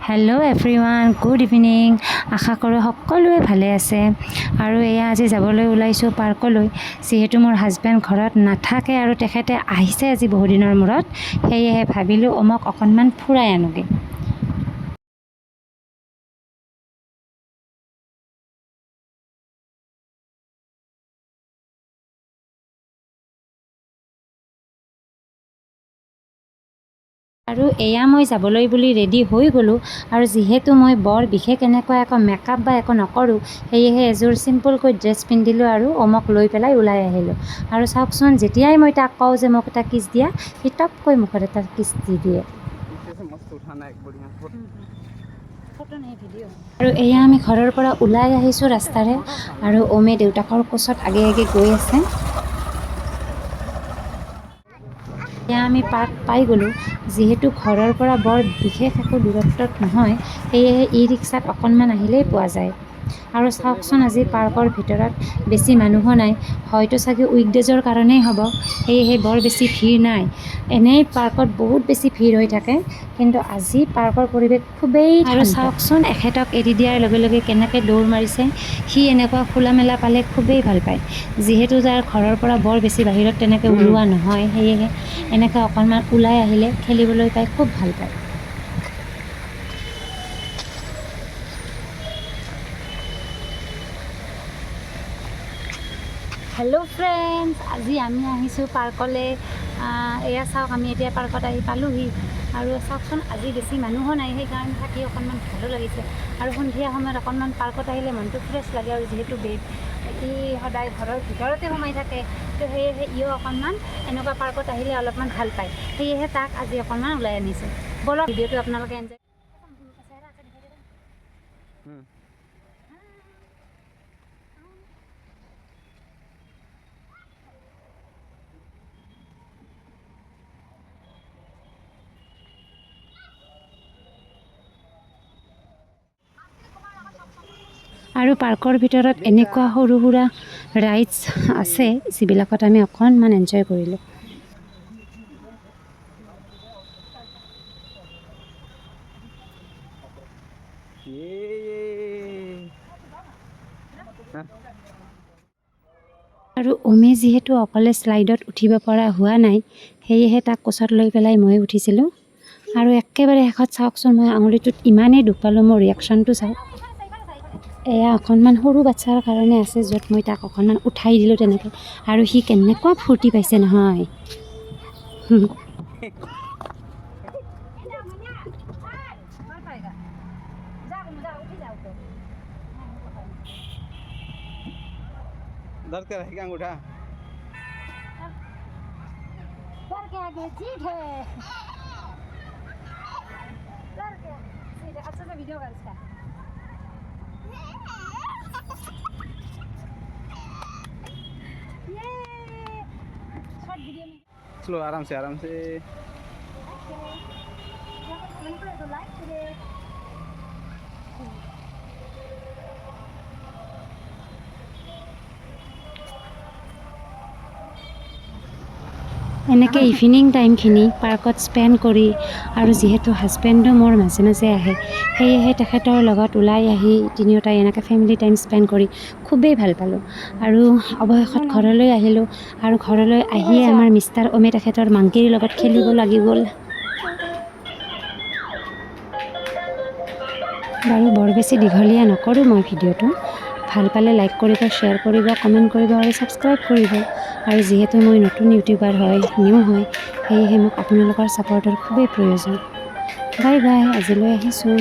Hello' everyone, good evening. আশা কৰোঁ সকলোৱে ভালে আছে। আৰু এয়া আজি যাবলৈ ওলাইছোঁ পাৰ্কলৈ, যিহেতু মোৰ হাজবেণ্ড ঘৰত নাথাকে আৰু তেখেতে আহিছে আজি বহুদিনৰ মূৰত। সেয়েহে ভাবিলোঁ মোক অকণমান ফুৰাই আনোগৈ। আৰু এয়া মই যাবলৈ বুলি ৰেডি হৈ গ'লোঁ। আৰু যিহেতু মই বৰ বিশেষ এনেকুৱা একো মেকআপ বা একো নকৰোঁ, সেয়েহে এযোৰ চিম্পলকৈ ড্ৰেছ পিন্ধিলোঁ আৰু মোক লৈ পেলাই ওলাই আহিলোঁ। আৰু চাওকচোন, যেতিয়াই মই তাক কওঁ যে মোক এটা কিছ দিয়া, সি টপকৈ মুখত এটা কিছ দি দিয়ে। আৰু এয়া আমি ঘৰৰ পৰা ওলাই আহিছোঁ ৰাস্তাৰে, আৰু ওমে দেউতাকৰ কোচত আগে আগে গৈ আছে। এতিয়া আমি পাৰ্ক পাই গ'লোঁ। যিহেতু ঘৰৰ পৰা বৰ বিশেষ একো দূৰত্বত নহয়, সেয়েহে ই ৰিক্সাত অকণমান আহিলেই পোৱা যায়। আৰু চাওকচোন, আজি পাৰ্কৰ ভিতৰত বেছি মানুহো নাই, হয়তো চাগে উইকডেজৰ কাৰণেই হ'ব, সেয়েহে বৰ বেছি ভিৰ নাই। এনেই পাৰ্কত বহুত বেছি ভিৰ হৈ থাকে, কিন্তু আজি পাৰ্কৰ পৰিৱেশ খুবেই ঠাণ্ডা। আৰু চাওকচোন, এখেতক এৰি দিয়াৰ লগে লগে কেনেকৈ দৌৰ মাৰিছে। সি এনেকুৱা খোলা মেলা পালে খুবেই ভাল পায়। যিহেতু তাৰ ঘৰৰ পৰা বৰ বেছি বাহিৰত তেনেকৈ ওলোৱা নহয়, সেয়েহে এনেকৈ অকণমান ওলাই আহিলে খেলিবলৈ পাই খুব ভাল পায়। হেল্ল' ফ্ৰেণ্ডছ, আজি আমি আহিছোঁ পাৰ্কলৈ। এয়া চাওক, আমি এতিয়া পাৰ্কত আহি পালোহি। আৰু চাওকচোন, আজি বেছি মানুহো নাই, সেইকাৰণে থাকি অকণমান ভালো লাগিছে। আৰু সন্ধিয়া সময়ত অকণমান পাৰ্কত আহিলে মনটো ফ্ৰেছ লাগে। আৰু যিহেতু ই সদায় ঘৰৰ ভিতৰতে সোমাই থাকে, তো সেয়েহে ইও অকণমান এনেকুৱা পাৰ্কত আহিলে অলপমান ভাল পায়। সেয়েহে তাক আজি অকণমান ওলাই আনিছোঁ। বলক, ভিডিঅ'টো আপোনালোকে এনজয়। আৰু পাৰ্কৰ ভিতৰত এনেকুৱা সৰু সুৰা ৰাইডছ আছে, যিবিলাকত আমি অকণমান এনজয় কৰিলোঁ। আৰু ওমে যিহেতু অকলে শ্লাইডত উঠিব পৰা হোৱা নাই, সেয়েহে তাক কোচত লৈ পেলাই মই উঠিছিলোঁ। আৰু একেবাৰে শেষত চাওকচোন, মই আঙুলিটোত ইমানেই দুখ পালোঁ, মোৰ ৰিয়েকশ্যনটো চাওক। এয়া অকণমান সৰু বাচ্ছাৰ কাৰণে আছে, য'ত মই তাক অকণমান উঠাই দিলোঁ তেনেকৈ। আৰু সি কেনেকুৱা ফূৰ্তি পাইছে নহয়। दर्द कर रहा है क्या अंगूठा? डर के आगे जीत है। डर के सीधे अच्छा से वीडियो कर इसका। ये शॉर्ट वीडियो में स्लो, आराम से आराम से। এনেকৈ ইভিনিং টাইমখিনি পাৰ্কত স্পেণ্ড কৰি, আৰু যিহেতু হাজবেণ্ডো মোৰ মাজে মাজে আহে, সেয়েহে তেখেতৰ লগত ওলাই আহি তিনিওটাই এনেকৈ ফেমিলি টাইম স্পেণ্ড কৰি খুবেই ভাল পালোঁ। আৰু অৱশেষত ঘৰলৈ আহিলোঁ। আৰু ঘৰলৈ আহিয়ে আমাৰ মিষ্টাৰ ওমে তেখেতৰ মাংকিৰ লগত খেলিব লাগি গ'ল। বাৰু বৰ বেছি দীঘলীয়া নকৰোঁ মই ভিডিঅ'টো। ভাল পালে লাইক কৰিব, শ্বেয়াৰ কৰিব, কমেণ্ট কৰিব আৰু ছাবস্ক্ৰাইব কৰিব। আৰু যিহেতু মই নতুন ইউটিউবাৰ হয়, নিউ হয়, সেয়েহে মোক আপোনালোকৰ ছাপৰ্টৰ খুবেই প্ৰয়োজন। বাই বাই, আজিলৈ আহিছোঁ।